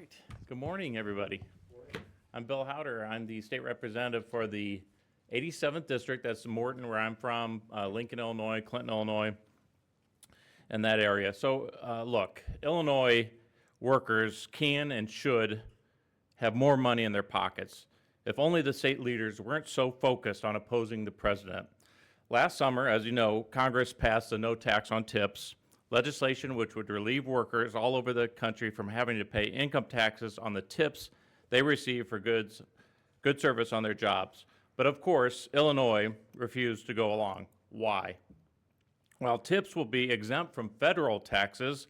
right. Good morning, everybody. I'm Bill Hauter. I'm the state representative for the 87th district. That's Morton, where I'm from, Lincoln, Illinois, Clinton, Illinois, and that area. So, look, Illinois workers can and should have more money in their pockets if only the state leaders weren't so focused on opposing the president. Last summer, as you know, Congress passed the no tax on tips legislation, which would relieve workers all over the country from having to pay income taxes on the tips they receive for good service on their jobs. But of course, Illinois refused to go along. Why? While tips will be exempt from federal taxes,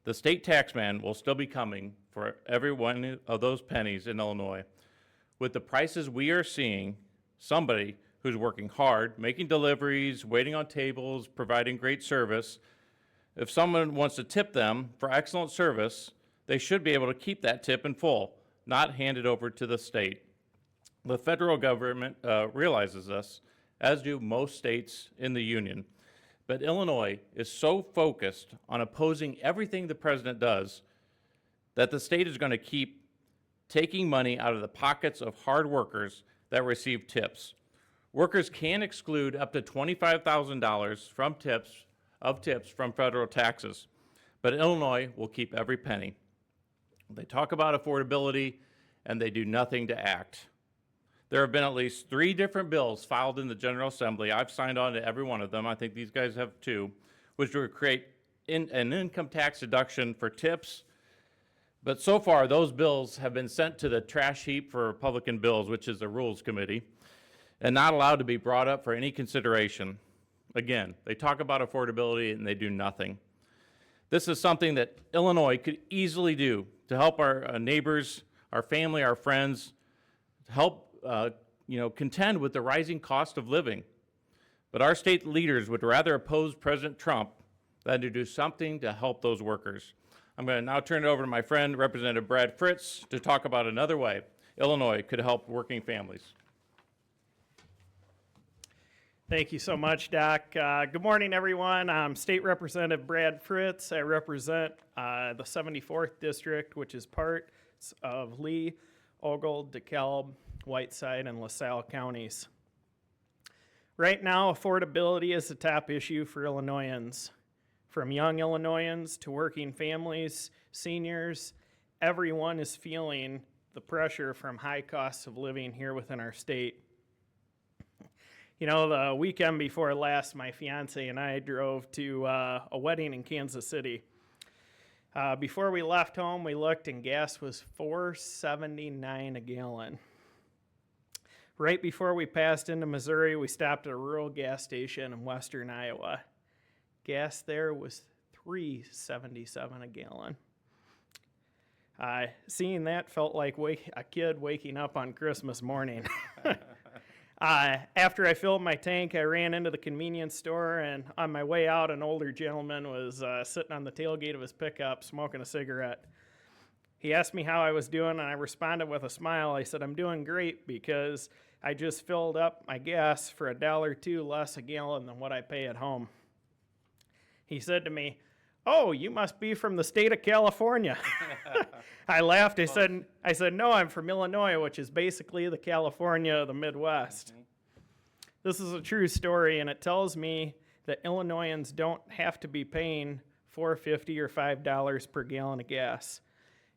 the state taxman will still be coming for every one of those pennies in Illinois. With the prices we are seeing, somebody who's working hard, making deliveries, waiting on tables, providing great service, if someone wants to tip them for excellent service, they should be able to keep that tip in full, not hand it over to the state. The federal government realizes this, as do most states in the union. But Illinois is so focused on opposing everything the president does that the state is going to keep taking money out of the pockets of hard workers that receive tips. Workers can exclude up to $25,000 from tips from federal taxes, but Illinois will keep every penny. They talk about affordability, and they do nothing to act. There have been at least 3 different bills filed in the General Assembly. I've signed on to every one of them. I think these guys have too, which would create an income tax deduction for tips. But so far, those bills have been sent to the trash heap for Republican bills, which is the Rules Committee, and not allowed to be brought up for any consideration. Again, they talk about affordability and they do nothing. This is something that Illinois could easily do to help our neighbors, our family, our friends, to help contend with the rising cost of living. But our state leaders would rather oppose President Trump than to do something to help those workers. I'm going to now turn it over to my friend, Representative Brad Fritts, to talk about another way Illinois could help working families. Thank you so much, Doc. Good morning, everyone. I'm State Representative Brad Fritts. I represent the 74th District, which is part of Lee, Ogle, DeKalb, Whiteside, and LaSalle counties. Right now, affordability is the top issue for Illinoisans. From young Illinoisans to working families, seniors, everyone is feeling the pressure from high costs of living here within our state. You know, the weekend before last, my fiance and I drove to a wedding in Kansas City. Before we left home, we looked and gas was $4.79 a gallon. Right before we passed into Missouri, we stopped at a rural gas station in western Iowa. Gas there was $3.77 a gallon. Seeing that felt like a kid waking up on Christmas morning. After I filled my tank, I ran into the convenience store, and on my way out, an older gentleman was sitting on the tailgate of his pickup smoking a cigarette. He asked me how I was doing, and I responded with a smile. I said, I'm doing great because I just filled up my gas for $1 or $2 less a gallon than what I pay at home. He said to me, oh, you must be from the state of California. I laughed. I said, no, I'm from Illinois, which is basically the California of the Midwest. This is a true story, and it tells me that Illinoisans don't have to be paying $4.50 or $5 per gallon of gas.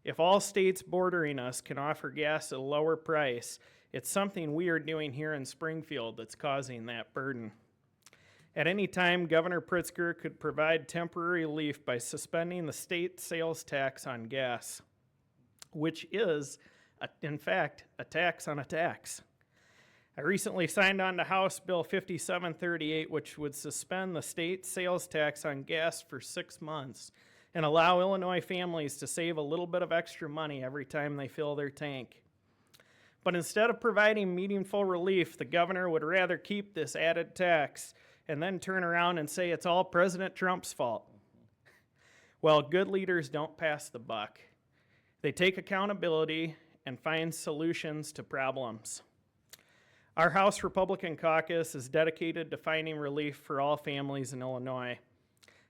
If all states bordering us can offer gas at a lower price, it's something we are doing here in Springfield that's causing that burden. At any time, Governor Pritzker could provide temporary relief by suspending the state sales tax on gas, which is, in fact, a tax on a tax. I recently signed on to House Bill 5738, which would suspend the state sales tax on gas for 6 months and allow Illinois families to save a little bit of extra money every time they fill their tank. But instead of providing meaningful relief, the governor would rather keep this added tax and then turn around and say it's all President Trump's fault. Well, good leaders don't pass the buck. They take accountability and find solutions to problems. Our House Republican caucus is dedicated to finding relief for all families in Illinois.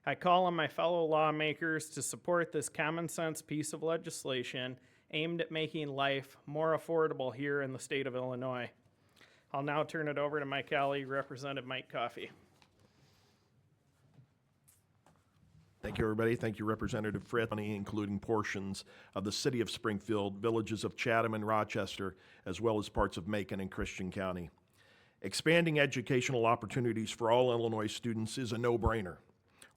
I call on my fellow lawmakers to support this common sense piece of legislation aimed at making life more affordable here in the state of Illinois. I'll now turn it over to my colleague, Representative Mike Coffey. Thank you, everybody. Thank you, Representative Fritts, including portions of the city of Springfield, villages of Chatham and Rochester, as well as parts of Macon and Christian County. Expanding educational opportunities for all Illinois students is a no-brainer.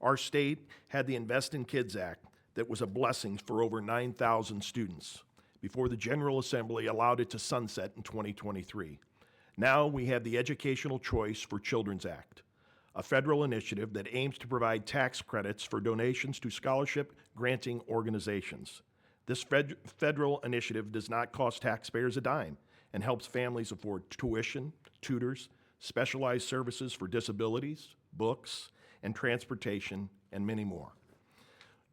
Our state had the Invest in Kids Act that was a blessing for over 9,000 students before the General Assembly allowed it to sunset in 2023. Now we have the Educational Choice for Children's Act, a federal initiative that aims to provide tax credits for donations to scholarship granting organizations. This federal initiative does not cost taxpayers a dime and helps families afford tuition, tutors, specialized services for disabilities, books, and transportation, and many more.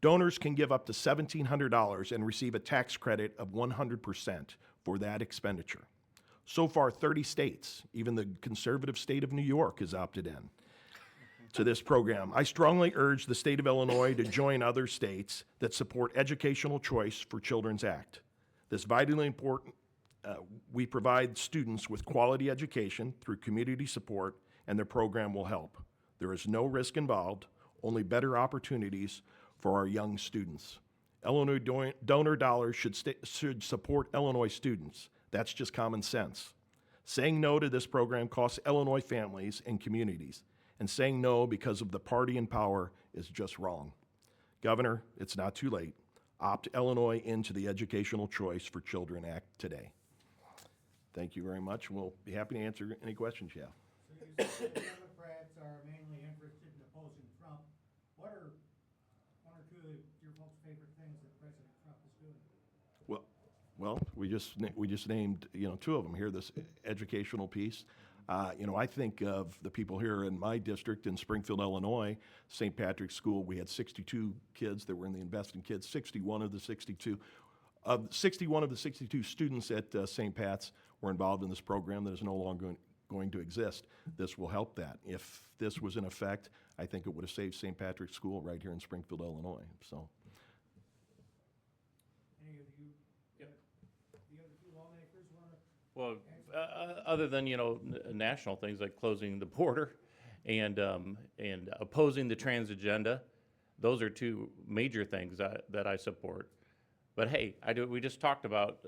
Donors can give up to $1,700 and receive a tax credit of 100% for that expenditure. So far, 30 states, even the conservative state of New York, has opted in to this program. I strongly urge the state of Illinois to join other states that support Educational Choice for Children's Act. This vitally important, we provide students with quality education through community support, and their program will help. There is no risk involved, only better opportunities for our young students. Illinois donor dollars should support Illinois students. That's just common sense. Saying no to this program costs Illinois families and communities, and saying no because of the party in power is just wrong. Governor, it's not too late. Opt Illinois into the Educational Choice for Children Act today. Thank you very much. We'll be happy to answer any questions you have. So you said the Democrats are mainly interested in opposing Trump. What are one or two of your folks' favorite things that President Trump is doing? Well, we just named two of them here. This educational piece. I think of the people here in my district in Springfield, Illinois, St. Patrick's School. We had 62 kids that were in the Invest in Kids. 61 of the 62 students at St. Pat's were involved in this program that is no longer going to exist. This will help that. If this was in effect, I think it would have saved St. Patrick's School right here in Springfield, Illinois. So. Any of you, the other two lawmakers want to? Well, other than, national things like closing the border and opposing the trans agenda, those are two major things that I support. But hey, we just talked about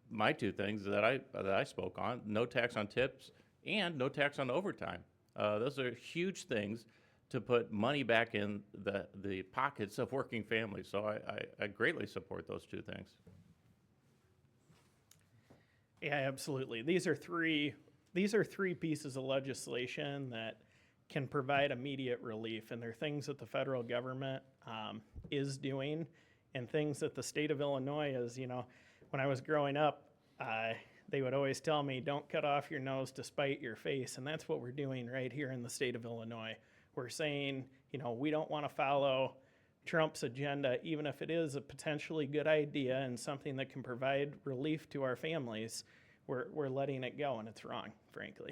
my two things that I spoke on: no tax on tips and no tax on overtime. Those are huge things to put money back in the pockets of working families. So I greatly support those two things. Yeah, absolutely. These are three pieces of legislation that can provide immediate relief, and they're things that the federal government is doing, and things that the state of Illinois is. When I was growing up, they would always tell me, "Don't cut off your nose to spite your face," and that's what we're doing right here in the state of Illinois. We're saying, we don't want to follow Trump's agenda, even if it is a potentially good idea and something that can provide relief to our families. We're letting it go, and it's wrong, frankly.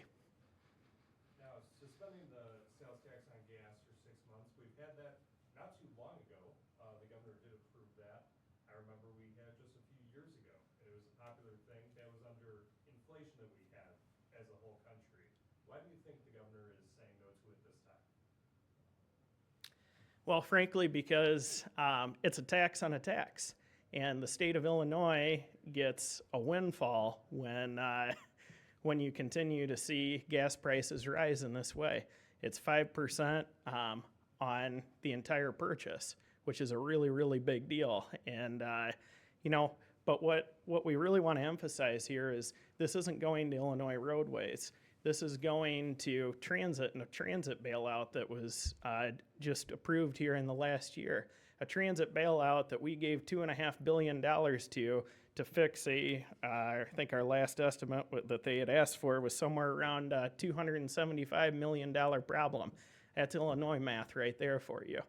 Now, suspending the sales tax on gas for 6 months, we've had that not too long ago. The governor did approve that. I remember we had just a few years ago, and it was a popular thing. That was under inflation that we had as a whole country. Why do you think the governor is saying no to it this time? Well, frankly, because it's a tax on a tax, and the state of Illinois gets a windfall when you continue to see gas prices rise in this way. It's 5% on the entire purchase, which is a really, really big deal. And but what we really want to emphasize here is this isn't going to Illinois roadways. This is going to transit and a transit bailout that was just approved here in the last year. A transit bailout that we gave $2.5 billion to fix I think our last estimate that they had asked for was somewhere around $275 million problem. That's Illinois math right there for you.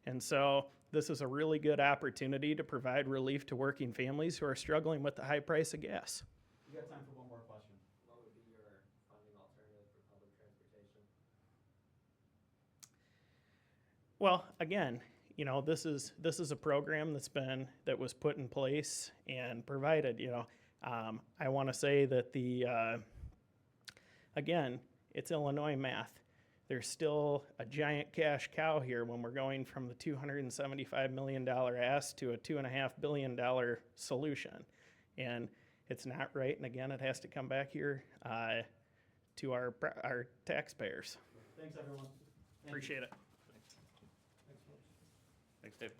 And so this is a really good opportunity to provide relief to working families who are struggling with the high price of gas. You got time for one more question. What would be your funding alternative for public transportation? Well, again, you know, this is a program that was put in place and provided. You know, I want to say that again, it's Illinois math. There's still a giant cash cow here when we're going from the $275 million ask to a $2.5 billion solution. And it's not right. And again, it has to come back here to our taxpayers. Thanks, everyone. Thank you. Appreciate it. Thanks, Dave.